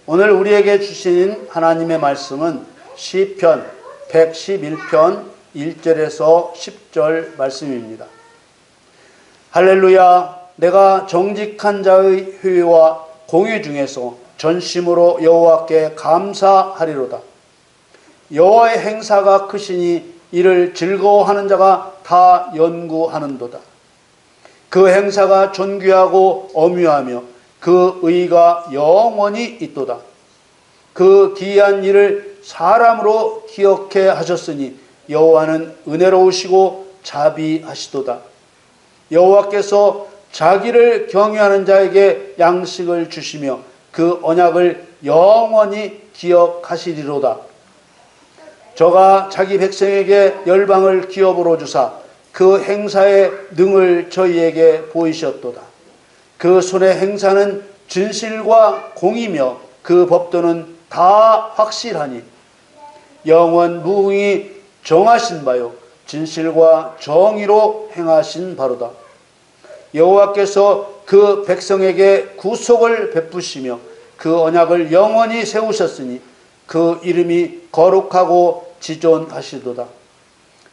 오늘 우리에게 주신 하나님의 말씀은 시편 111편 1절에서 10절 말씀입니다. 할렐루야, 내가 정직한 자의 효와 공의 중에서 전심으로 여호와께 감사하리로다. 여호와의 행사가 크시니 이를 즐거워하는 자가 다 연구하는도다. 그 행사가 존귀하고 엄유하며 그 의가 영원히 있도다. 그 기이한 일을 사람으로 기억해 하셨으니 여호와는 은혜로우시고 자비하시도다. 여호와께서 자기를 경외하는 자에게 양식을 주시며 그 언약을 영원히 기억하시리로다. 저가 자기 백성에게 열방을 기업으로 주사 그 행사의 능을 저희에게 보이셨도다. 그 손의 행사는 진실과 공이며 그 법도는 다 확실하니 영원 무궁히 정하신 바요 진실과 정의로 행하신 바로다. 여호와께서 그 백성에게 구속을 베푸시며 그 언약을 영원히 세우셨으니 그 이름이 거룩하고 지존하시도다.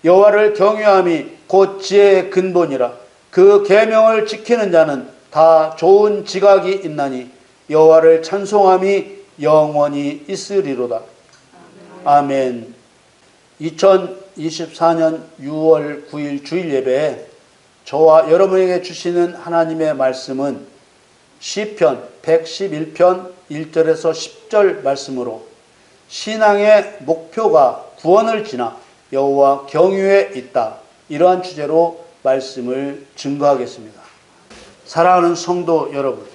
여호와를 경외함이 곧 지혜의 근본이라. 그 계명을 지키는 자는 다 좋은 지각이 있나니 여호와를 찬송함이 영원히 있으리로다. 아멘. 2024년 6월 9일 주일 예배에 저와 여러분에게 주시는 하나님의 말씀은 시편 111편 1절에서 10절 말씀으로 신앙의 목표가 구원을 지나 여호와 경유에 있다. 이러한 주제로 말씀을 증거하겠습니다. 사랑하는 성도 여러분,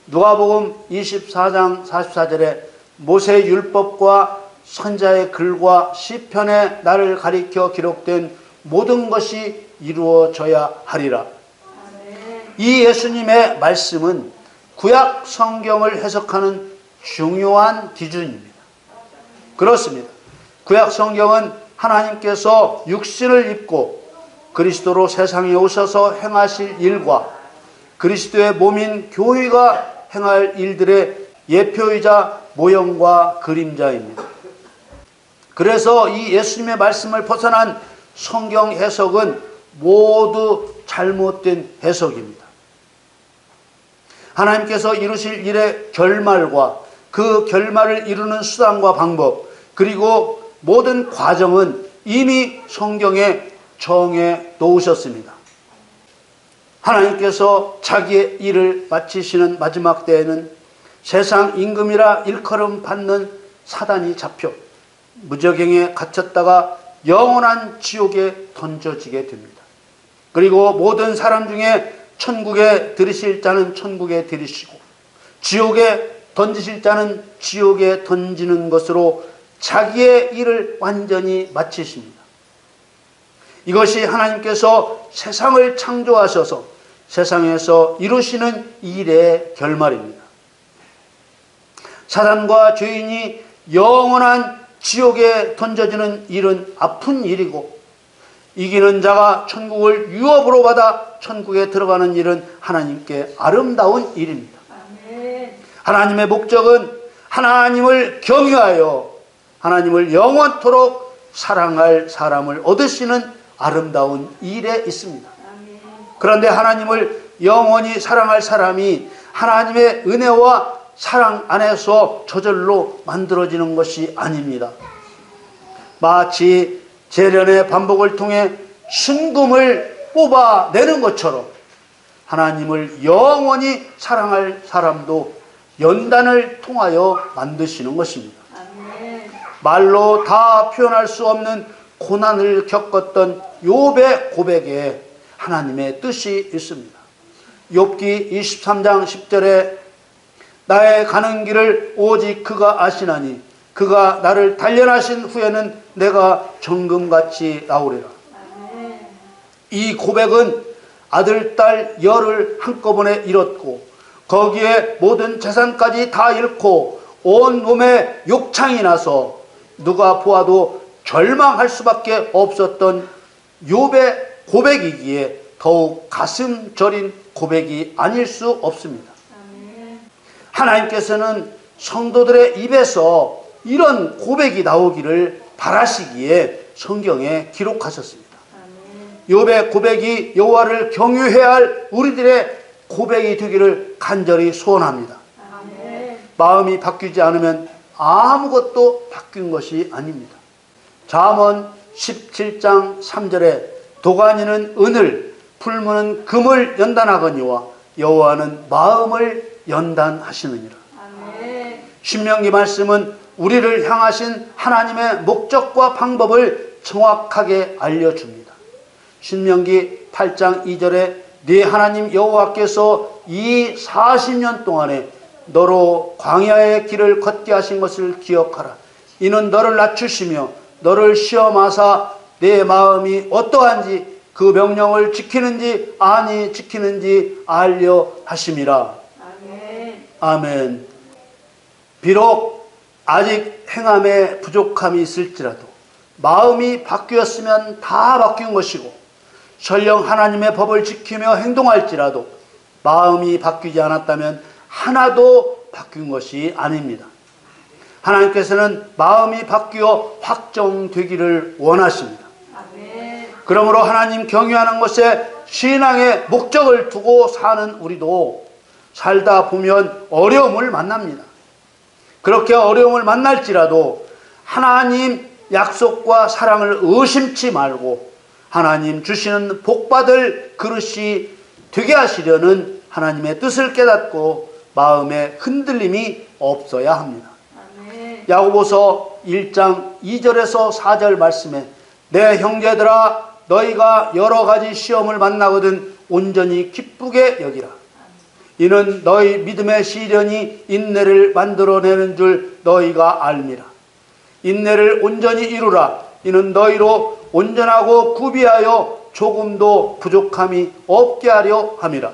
누가복음 24장 44절에 모세의 율법과 선자의 글과 시편의 나를 가리켜 기록된 모든 것이 이루어져야 하리라. 이 예수님의 말씀은 구약 성경을 해석하는 중요한 기준입니다. 그렇습니다. 구약 성경은 하나님께서 육신을 입고 그리스도로 세상에 오셔서 행하실 일과 그리스도의 몸인 교회가 행할 일들의 예표이자 모형과 그림자입니다. 그래서 이 예수님의 말씀을 벗어난 성경 해석은 모두 잘못된 해석입니다. 하나님께서 이루실 일의 결말과 그 결말을 이루는 수단과 방법, 그리고 모든 과정은 이미 성경에 정해 놓으셨습니다. 하나님께서 자기의 일을 마치시는 마지막 때에는 세상 임금이라 일컬음 받는 사단이 잡혀 무저갱에 갇혔다가 영원한 지옥에 던져지게 됩니다. 그리고 모든 사람 중에 천국에 들이실 자는 천국에 들이시고 지옥에 던지실 자는 지옥에 던지는 것으로 자기의 일을 완전히 마치십니다. 이것이 하나님께서 세상을 창조하셔서 세상에서 이루시는 일의 결말입니다. 사단과 죄인이 영원한 지옥에 던져지는 일은 아픈 일이고 이기는 자가 천국을 유업으로 받아 천국에 들어가는 일은 하나님께 아름다운 일입니다. 하나님의 목적은 하나님을 경외하여 하나님을 영원토록 사랑할 사람을 얻으시는 아름다운 일에 있습니다. 그런데 하나님을 영원히 사랑할 사람이 하나님의 은혜와 사랑 안에서 저절로 만들어지는 것이 아닙니다. 마치 재련의 반복을 통해 순금을 뽑아내는 것처럼 하나님을 영원히 사랑할 사람도 연단을 통하여 만드시는 것입니다. 말로 다 표현할 수 없는 고난을 겪었던 욥의 고백에 하나님의 뜻이 있습니다. 욥기 23장 10절에 나의 가는 길을 오직 그가 아시나니 그가 나를 단련하신 후에는 내가 정금같이 나오리라. 이 고백은 아들, 딸, 열을 한꺼번에 잃었고 거기에 모든 재산까지 다 잃고 온 몸에 욕창이 나서 누가 보아도 절망할 수밖에 없었던 욥의 고백이기에 더욱 가슴 저린 고백이 아닐 수 없습니다. 하나님께서는 성도들의 입에서 이런 고백이 나오기를 바라시기에 성경에 기록하셨습니다. 욥의 고백이 여호와를 경유해야 할 우리들의 고백이 되기를 간절히 소원합니다. 마음이 바뀌지 않으면 아무것도 바뀐 것이 아닙니다. 잠언 17장 3절에 도가니는 은을, 풀무는 금을 연단하거니와 여호와는 마음을 연단하시느니라. 신명기 말씀은 우리를 향하신 하나님의 목적과 방법을 정확하게 알려줍니다. 신명기 8장 2절에 네 하나님 여호와께서 이 40년 동안에 너로 광야의 길을 걷게 하신 것을 기억하라. 이는 너를 낮추시며 너를 시험하사 내 마음이 어떠한지 그 명령을 지키는지 아니 지키는지 알려 하심이라. 아멘. 비록 아직 행함에 부족함이 있을지라도 마음이 바뀌었으면 다 바뀐 것이고 설령 하나님의 법을 지키며 행동할지라도 마음이 바뀌지 않았다면 하나도 바뀐 것이 아닙니다. 하나님께서는 마음이 바뀌어 확정되기를 원하십니다. 그러므로 하나님 경유하는 것에 신앙의 목적을 두고 사는 우리도 살다 보면 어려움을 만납니다. 그렇게 어려움을 만날지라도 하나님 약속과 사랑을 의심치 말고 하나님 주시는 복받을 그릇이 되게 하시려는 하나님의 뜻을 깨닫고 마음에 흔들림이 없어야 합니다. 야고보서 1장 2절에서 4절 말씀에 내 형제들아 너희가 여러 가지 시험을 만나거든 온전히 기쁘게 여기라. 이는 너희 믿음의 시련이 인내를 만들어내는 줄 너희가 알미라. 인내를 온전히 이루라. 이는 너희로 온전하고 구비하여 조금도 부족함이 없게 하려 함이라.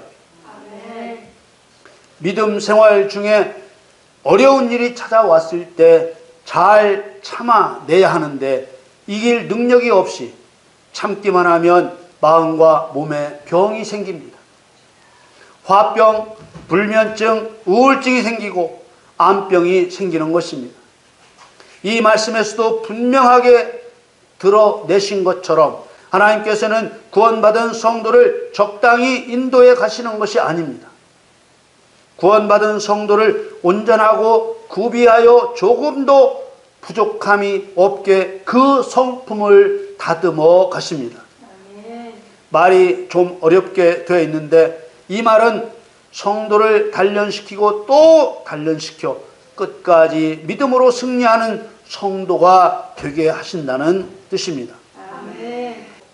믿음 생활 중에 어려운 일이 찾아왔을 때 잘 참아내야 하는데 이길 능력이 없이 참기만 하면 마음과 몸에 병이 생깁니다. 화병, 불면증, 우울증이 생기고 암병이 생기는 것입니다. 이 말씀에서도 분명하게 드러내신 것처럼 하나님께서는 구원받은 성도를 적당히 인도해 가시는 것이 아닙니다. 구원받은 성도를 온전하고 구비하여 조금도 부족함이 없게 그 성품을 다듬어 가십니다. 말이 좀 어렵게 되어 있는데 이 말은 성도를 단련시키고 또 단련시켜 끝까지 믿음으로 승리하는 성도가 되게 하신다는 뜻입니다.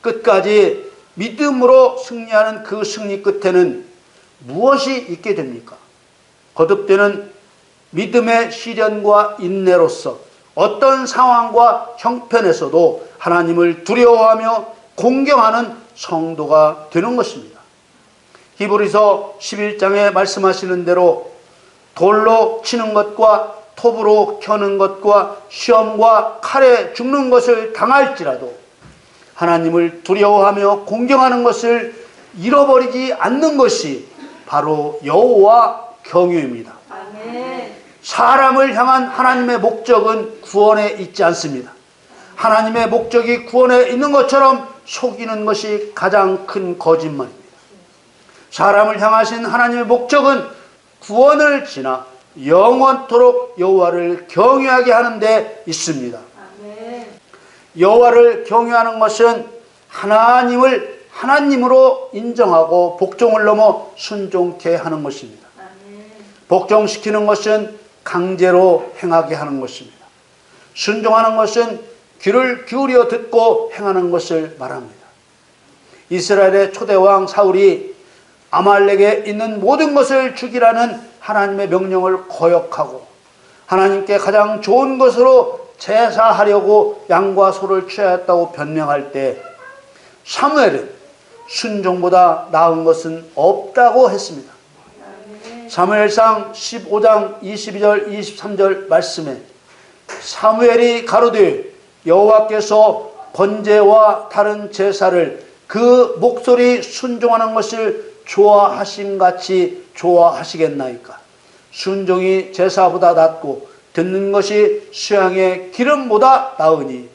끝까지 믿음으로 승리하는 그 승리 끝에는 무엇이 있게 됩니까? 거듭되는 믿음의 시련과 인내로서 어떤 상황과 형편에서도 하나님을 두려워하며 공경하는 성도가 되는 것입니다. 히브리서 11장에 말씀하시는 대로 돌로 치는 것과 톱으로 켜는 것과 시험과 칼에 죽는 것을 당할지라도 하나님을 두려워하며 공경하는 것을 잃어버리지 않는 것이 바로 여호와 경유입니다. 사람을 향한 하나님의 목적은 구원에 있지 않습니다. 하나님의 목적이 구원에 있는 것처럼 속이는 것이 가장 큰 거짓말입니다. 사람을 향하신 하나님의 목적은 구원을 지나 영원토록 여호와를 경유하게 하는 데 있습니다. 여호와를 경유하는 것은 하나님을 하나님으로 인정하고 복종을 넘어 순종케 하는 것입니다. 복종시키는 것은 강제로 행하게 하는 것입니다. 순종하는 것은 귀를 기울여 듣고 행하는 것을 말합니다. 이스라엘의 초대왕 사울이 아말렉에 있는 모든 것을 죽이라는 하나님의 명령을 거역하고 하나님께 가장 좋은 것으로 제사하려고 양과 소를 취하였다고 변명할 때 사무엘은 순종보다 나은 것은 없다고 했습니다. 사무엘상 15장 22절 23절 말씀에 사무엘이 가로되 여호와께서 번제와 다른 제사를 그 목소리 순종하는 것을 좋아하심같이 좋아하시겠나이까. 순종이 제사보다 낫고 듣는 것이 수양의 기름보다 나으니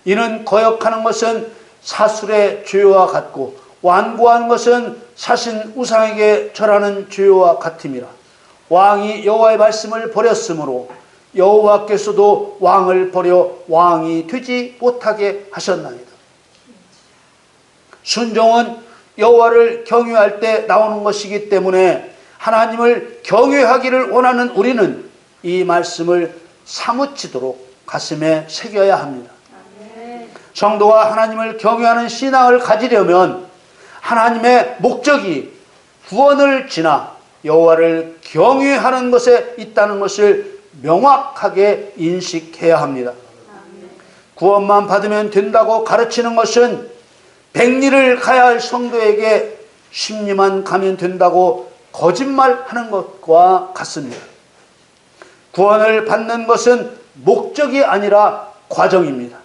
이는 거역하는 것은 사술의 죄와 같고 완고한 것은 사신 우상에게 절하는 죄와 같음이라. 왕이 여호와의 말씀을 버렸으므로 여호와께서도 왕을 버려 왕이 되지 못하게 하셨나이다. 순종은 여호와를 경외할 때 나오는 것이기 때문에 하나님을 경외하기를 원하는 우리는 이 말씀을 사무치도록 가슴에 새겨야 합니다. 성도가 하나님을 경외하는 신앙을 가지려면 하나님의 목적이 구원을 지나 여호와를 경외하는 것에 있다는 것을 명확하게 인식해야 합니다. 구원만 받으면 된다고 가르치는 것은 백리를 가야 할 성도에게 십리만 가면 된다고 거짓말하는 것과 같습니다. 구원을 받는 것은 목적이 아니라 과정입니다.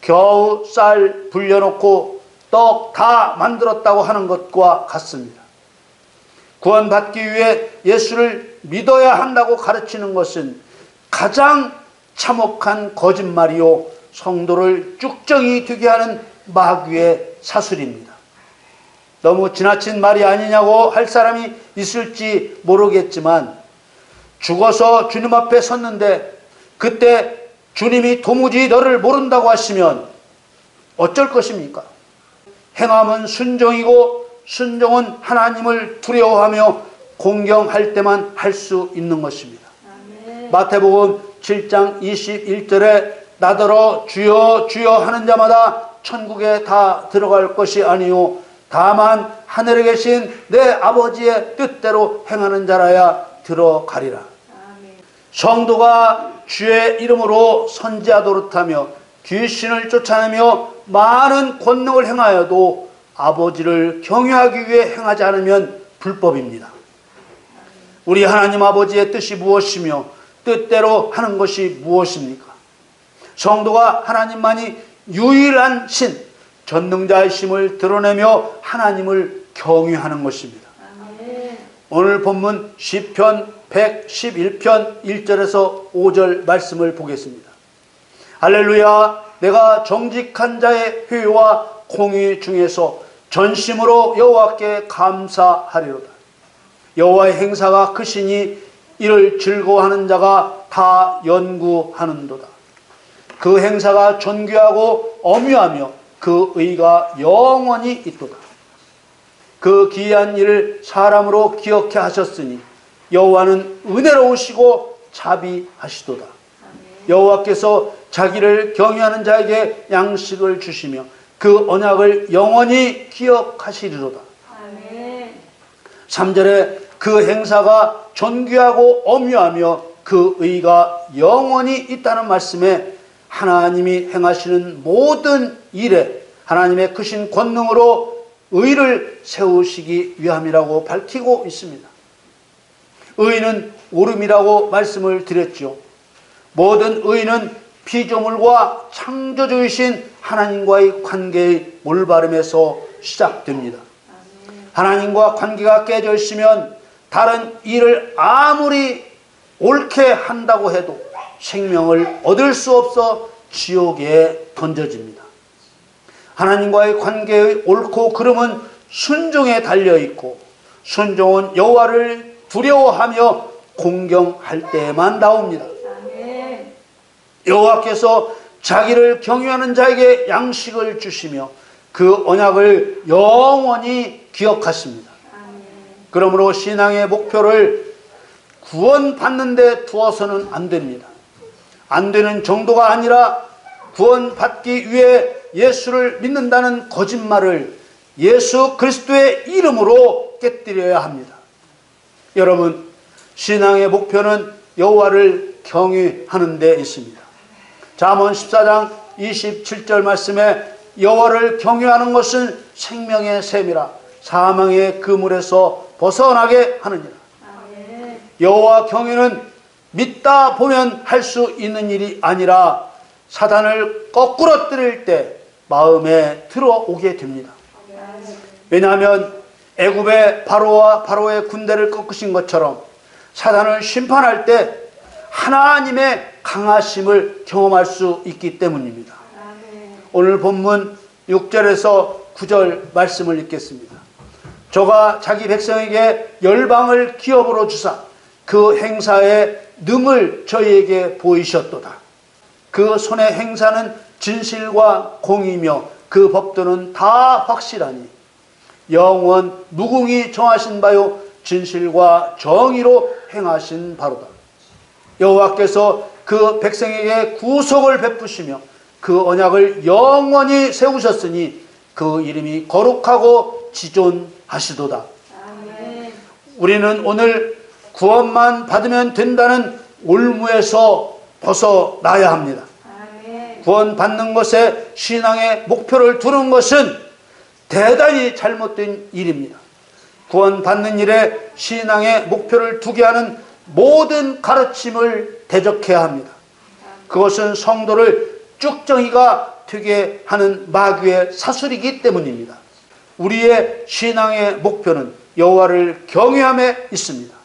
겨우 쌀 불려놓고 떡 다 만들었다고 하는 것과 같습니다. 구원받기 위해 예수를 믿어야 한다고 가르치는 것은 가장 참혹한 거짓말이요 성도를 쭉정이 되게 하는 마귀의 사술입니다. 너무 지나친 말이 아니냐고 할 사람이 있을지 모르겠지만 죽어서 주님 앞에 섰는데 그때 주님이 도무지 너를 모른다고 하시면 어쩔 것입니까? 행함은 순종이고 순종은 하나님을 두려워하며 공경할 때만 할 수 있는 것입니다. 마태복음 7장 21절에 나더러 주여 주여 하는 자마다 천국에 다 들어갈 것이 아니요 다만 하늘에 계신 내 아버지의 뜻대로 행하는 자라야 들어가리라. 성도가 주의 이름으로 선지하도록 하며 귀신을 쫓아내며 많은 권능을 행하여도 아버지를 경외하기 위해 행하지 않으면 불법입니다. 우리 하나님 아버지의 뜻이 무엇이며 뜻대로 하는 것이 무엇입니까? 성도가 하나님만이 유일한 신, 전능자이심을 드러내며 하나님을 경외하는 것입니다. 오늘 본문 시편 111편 1절에서 5절 말씀을 보겠습니다. 할렐루야, 내가 정직한 자의 회와 공의 중에서 전심으로 여호와께 감사하리로다. 여호와의 행사가 크시니 이를 즐거워하는 자가 다 연구하는도다. 그 행사가 존귀하고 엄유하며 그 의가 영원히 있도다. 그 기이한 일을 사람으로 기억해 하셨으니 여호와는 은혜로우시고 자비하시도다. 여호와께서 자기를 경외하는 자에게 양식을 주시며 그 언약을 영원히 기억하시리로다. 3절에 그 행사가 존귀하고 엄유하며 그 의가 영원히 있다는 말씀에 하나님이 행하시는 모든 일에 하나님의 크신 권능으로 의를 세우시기 위함이라고 밝히고 있습니다. 의는 오름이라고 말씀을 드렸죠. 모든 의는 피조물과 창조주이신 하나님과의 관계의 올바름에서 시작됩니다. 하나님과 관계가 깨져 있으면 다른 일을 아무리 옳게 한다고 해도 생명을 얻을 수 없어 지옥에 던져집니다. 하나님과의 관계의 옳고 그름은 순종에 달려있고 순종은 여호와를 두려워하며 공경할 때만 나옵니다. 여호와께서 자기를 경외하는 자에게 양식을 주시며 그 언약을 영원히 기억하십니다. 그러므로 신앙의 목표를 구원받는 데 두어서는 안 됩니다. 안 되는 정도가 아니라 구원받기 위해 예수를 믿는다는 거짓말을 예수 그리스도의 이름으로 깨뜨려야 합니다. 여러분, 신앙의 목표는 여호와를 경외하는 데 있습니다. 잠언 14장 27절 말씀에 여호와를 경외하는 것은 생명의 샘이라 사망의 그물에서 벗어나게 하느니라. 여호와 경외는 믿다 보면 할 수 있는 일이 아니라 사단을 거꾸로 때릴 때 마음에 들어오게 됩니다. 왜냐하면 애굽의 바로와 바로의 군대를 꺾으신 것처럼 사단을 심판할 때 하나님의 강하심을 경험할 수 있기 때문입니다. 오늘 본문 6절에서 9절 말씀을 읽겠습니다. 저가 자기 백성에게 열방을 기업으로 주사 그 행사의 능을 저희에게 보이셨도다. 그 손의 행사는 진실과 공의며 그 법도는 다 확실하니 영원 무궁히 정하신 바요 진실과 정의로 행하신 바로다. 여호와께서 그 백성에게 구속을 베푸시며 그 언약을 영원히 세우셨으니 그 이름이 거룩하고 지존하시도다. 아멘. 우리는 오늘 구원만 받으면 된다는 올무에서 벗어나야 합니다. 아멘. 구원 받는 것에 신앙의 목표를 두는 것은 대단히 잘못된 일입니다. 구원 받는 일에 신앙의 목표를 두게 하는 모든 가르침을 대적해야 합니다. 그것은 성도를 쭉정이가 되게 하는 마귀의 사슬이기 때문입니다. 우리의 신앙의 목표는 여호와를 경외함에 있습니다.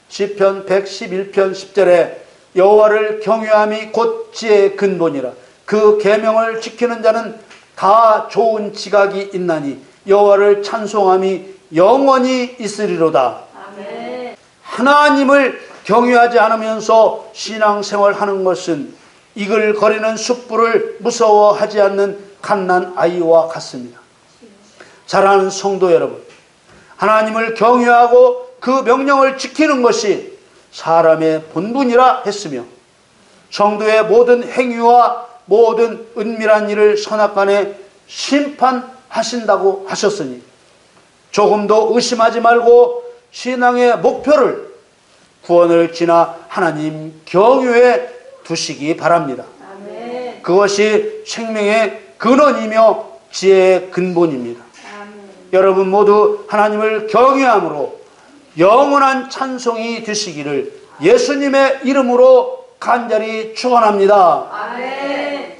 시편 111편 10절에 여호와를 경외함이 곧 지혜의 근본이라 그 계명을 지키는 자는 다 좋은 지각이 있나니 여호와를 찬송함이 영원히 있으리로다. 아멘. 하나님을 경외하지 않으면서 신앙생활하는 것은 이글거리는 숯불을 무서워하지 않는 갓난 아이와 같습니다. 사랑하는 성도 여러분, 하나님을 경외하고 그 명령을 지키는 것이 사람의 본분이라 했으며 성도의 모든 행위와 모든 은밀한 일을 선악간에 심판하신다고 하셨으니 조금도 의심하지 말고 신앙의 목표를 구원을 지나 하나님 경외에 두시기 바랍니다. 아멘. 그것이 생명의 근원이며 지혜의 근본입니다. 아멘. 여러분 모두 하나님을 경외함으로 영원한 찬송이 되시기를 예수님의 이름으로 간절히 축원합니다. 아멘.